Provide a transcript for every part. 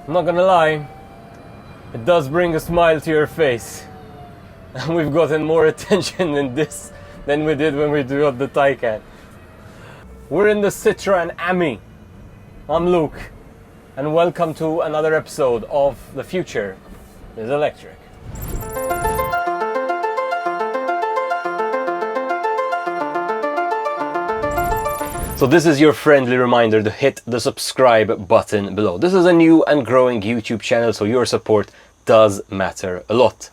I'm not gonna lie, it does bring a smile to your face. And we've gotten more attention in this than we did when we got the Taycan. We're in the Citroen Ami. I'm Luke, and welcome to another episode of The Future is Electric. So this is your friendly reminder to hit the subscribe button below. This is a new and growing YouTube channel, so your support does matter a lot.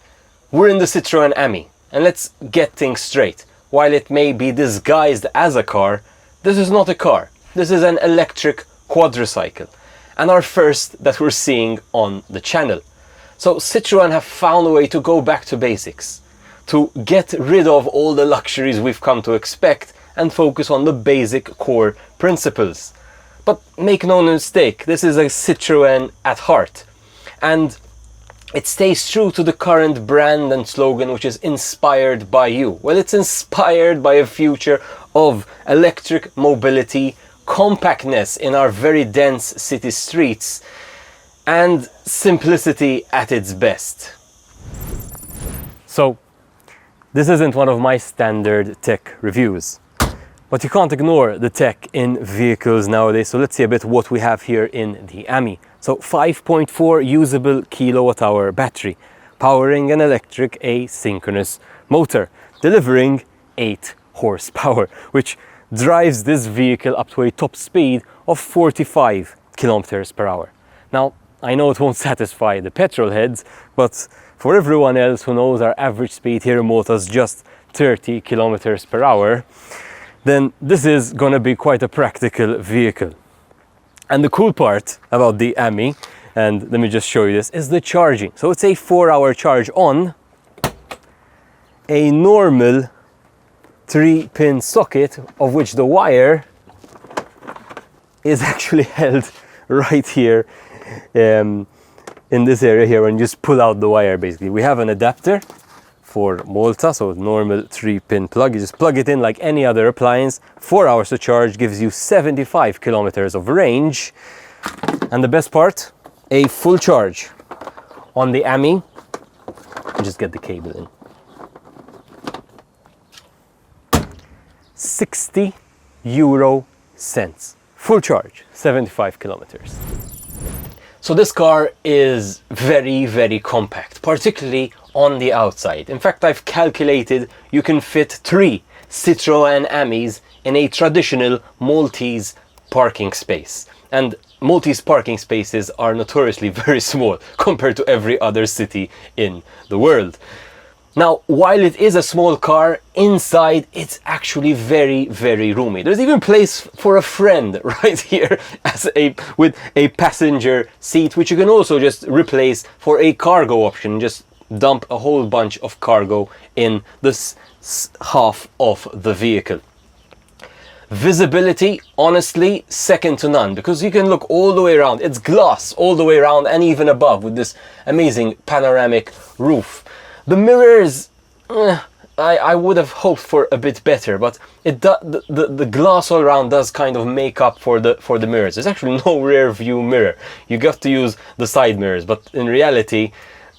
We're in the Citroen Ami, and let's get things straight. While it may be disguised as a car, this is not a car. This is an electric quadricycle, and our first that we're seeing on the channel. So Citroen have found a way to go back to basics, to get rid of all the luxuries we've come to expect and focus on the basic core principles. But make no mistake, this is a Citroen at heart, and it stays true to the current brand and slogan, which is inspired by you. Well, it's inspired by a future of electric mobility, compactness in our very dense city streets, and simplicity at its best. So, this isn't one of my standard tech reviews, but you can't ignore the tech in vehicles nowadays. So let's see a bit what we have here in the Ami. So 5.4 usable kilowatt hour battery, powering an electric asynchronous motor, delivering 8 horsepower, which drives this vehicle up to a top speed of 45 kilometers per hour. Now, I know it won't satisfy the petrol heads, but for everyone else who knows our average speed here in Malta is just 30 kilometers per hour, then this is going to be quite a practical vehicle. And the cool part about the Ami, and let me just show you this, is the charging. So it's a 4-hour charge on a normal 3-pin socket, of which the wire is actually held right here in this area here, and just pull out the wire. Basically we have an adapter for Malta, so normal 3-pin plug. You just plug it in like any other appliance. 4 hours to charge gives you 75 kilometers of range. And the best part, a full charge on the Ami. Just get the cable in. 60 euro cents. Full charge, 75 kilometers. So this car is very, very compact, particularly on the outside. In fact, I've calculated you can fit 3 Citroen Amis in a traditional Maltese parking space. And Maltese parking spaces are notoriously very small compared to every other city in the world. Now, while it is a small car, inside it's actually very, very roomy. There's even place for a friend right here with a passenger seat, which you can also just replace for a cargo option. Just dump a whole bunch of cargo in this half of the vehicle. Visibility, honestly, second to none, because you can look all the way around. It's glass all the way around and even above with this amazing panoramic roof. The mirrors, I would have hoped for a bit better, but the glass all around does kind of make up for the mirrors. There's actually no rear view mirror. You got to use the side mirrors, but in reality,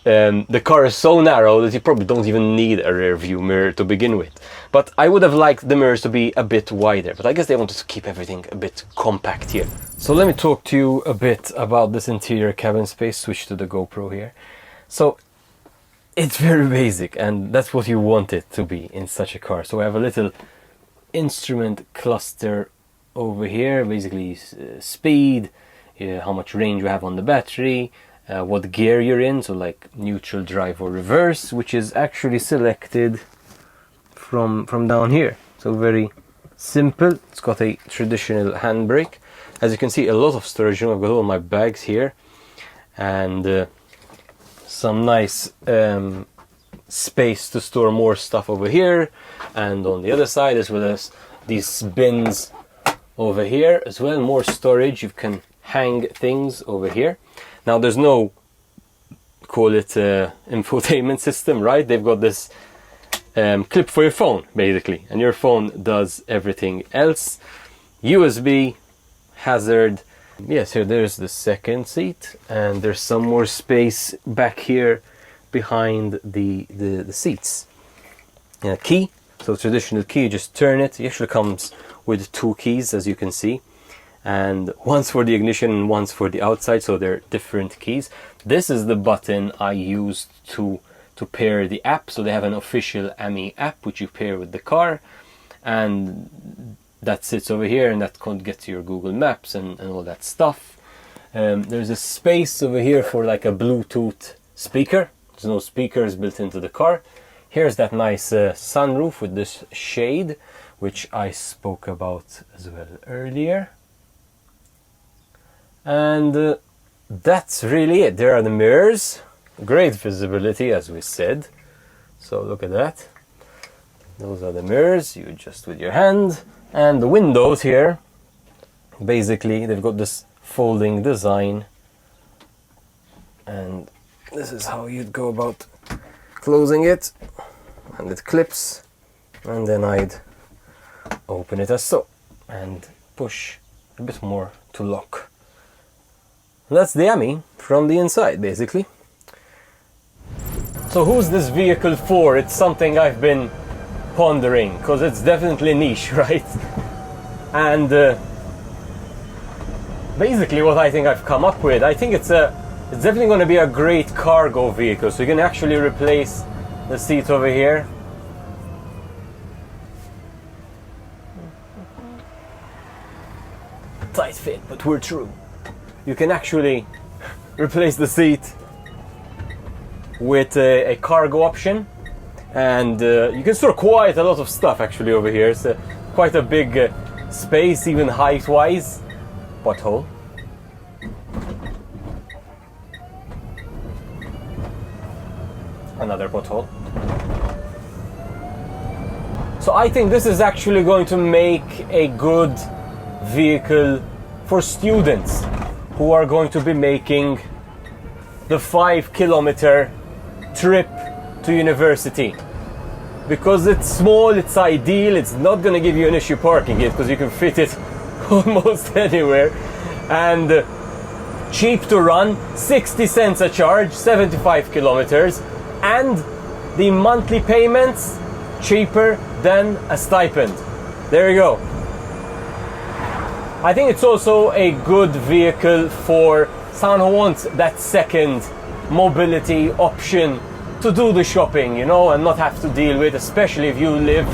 the car is so narrow that you probably don't even need a rear view mirror to begin with. But I would have liked the mirrors to be a bit wider, but I guess they wanted to keep everything a bit compact here. So let me talk to you a bit about this interior cabin space. Switch to the GoPro here. So it's very basic, and that's what you want it to be in such a car. So we have a little instrument cluster over here, basically speed, how much range you have on the battery, what gear you're in, so like neutral, drive or reverse, which is actually selected from down here. So very simple. It's got a traditional handbrake. As you can see, a lot of storage room. I've got all my bags here, and some nice space to store more stuff over here, and on the other side, as well as these bins over here as well. More storage. You can hang things over here. Now there's no, call it infotainment system, right? They've got this clip for your phone basically, and your phone does everything else. USB, hazard, Yes, here there's the second seat, and there's some more space back here behind the seats. And a key, so traditional key, you just turn it. It actually comes with two keys, as you can see, and one's for the ignition and one's for the outside, so they're different keys. This is the button I used to pair the app, so they have an official Ami app which you pair with the car, and that sits over here, and that gets your Google Maps and all that stuff. There's a space over here for like a Bluetooth speaker. There's no speakers built into the car. Here's that nice sunroof with this shade, which I spoke about as well earlier. And that's really it. There are the mirrors. Great visibility, as we said. So look at that. Those are the mirrors you adjust with your hand. And the windows here, basically they've got this folding design, and this is how you'd go about closing it, and it clips, and then I'd open it as so and push a bit more to lock. And that's the Ami from the inside, basically. So who's this vehicle for? It's something I've been pondering, because it's definitely niche, right? And basically what I think I've come up with, I think it's definitely going to be a great cargo vehicle. So you can actually replace the seat over here. Tight fit, but we're true. You can actually replace the seat with a cargo option, and you can store quite a lot of stuff actually over here. It's quite a big space, even height-wise. Pothole. Another pothole. So I think this is actually going to make a good vehicle for students who are going to be making the 5-kilometer trip to university. Because it's small, it's ideal, it's not going to give you an issue parking it, because you can fit it almost anywhere, and cheap to run, 60 cents a charge, 75 kilometers, and the monthly payments cheaper than a stipend. There you go. I think it's also a good vehicle for someone who wants that second mobility option to do the shopping, you know, and not have to deal with, especially if you live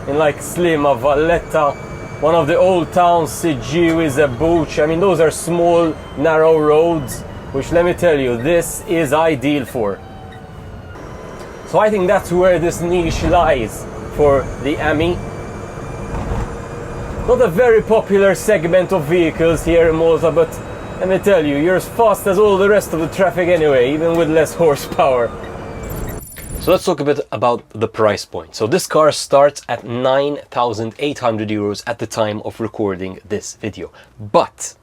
in like Slima, Valletta, one of the old towns, Sigiu, Zabuch. I mean, those are small, narrow roads, which, let me tell you, this is ideal for. So I think that's where this niche lies for the Ami. Not a very popular segment of vehicles here in Malta, but let me tell you, you're as fast as all the rest of the traffic anyway, even with less horsepower. So let's talk a bit about the price point. So this car starts at 9,800 euros at the time of recording this video. But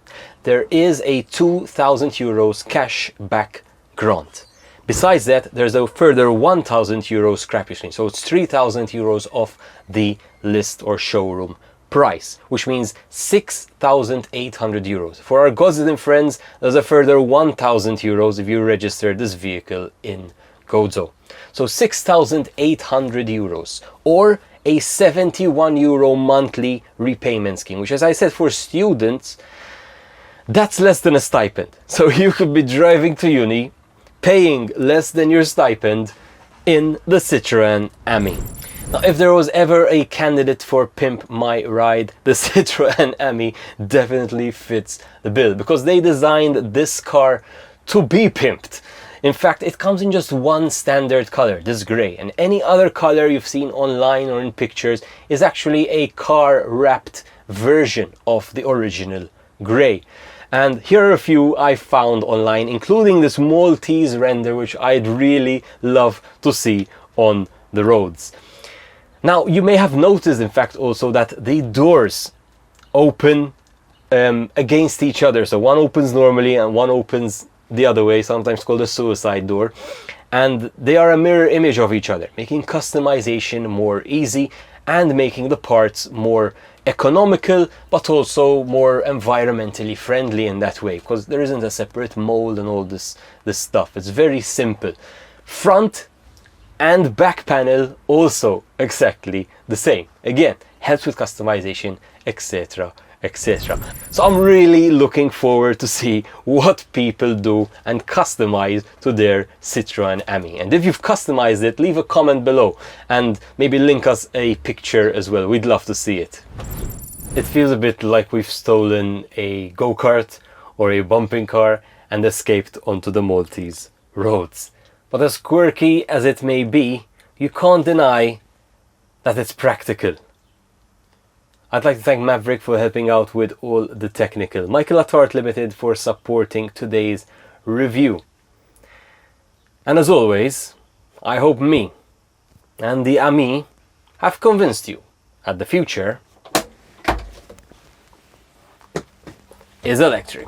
there is a 2,000 euros cash back grant. Besides that, there's a further 1,000 euros scrappage lien. So it's 3,000 euros off the list or showroom price, which means 6,800 euros. For our Gozdin friends, there's a further 1,000 euros if you register this vehicle in Gozo. So 6,800 euros, or a 71 euro monthly repayment scheme, which, as I said, for students, that's less than a stipend. So you could be driving to uni, paying less than your stipend in the Citroen Ami. Now, if there was ever a candidate for Pimp My Ride, the Citroen Ami definitely fits the bill, because they designed this car to be pimped. In fact, it comes in just one standard color, this grey, and any other color you've seen online or in pictures is actually a car-wrapped version of the original grey. And here are a few I found online, including this Maltese render, which I'd really love to see on the roads. Now, you may have noticed, in fact, also that the doors open against each other. So one opens normally and one opens the other way, sometimes called a suicide door, and they are a mirror image of each other, making customization more easy and making the parts more economical, but also more environmentally friendly in that way, because there isn't a separate mold and all this stuff. It's very simple. Front and back panel also exactly the same. Again, helps with customization, etc, etc. So I'm really looking forward to see what people do and customize to their Citroen Ami. And if you've customized it, leave a comment below and maybe link us a picture as well. We'd love to see it. It feels a bit like we've stolen a go-kart or a bumping car and escaped onto the Maltese roads. But as quirky as it may be, you can't deny that it's practical. I'd like to thank Mavric for helping out with all the technical, Michale Attard Ltd for supporting today's review. And as always, I hope me and the Ami have convinced you that the future is electric.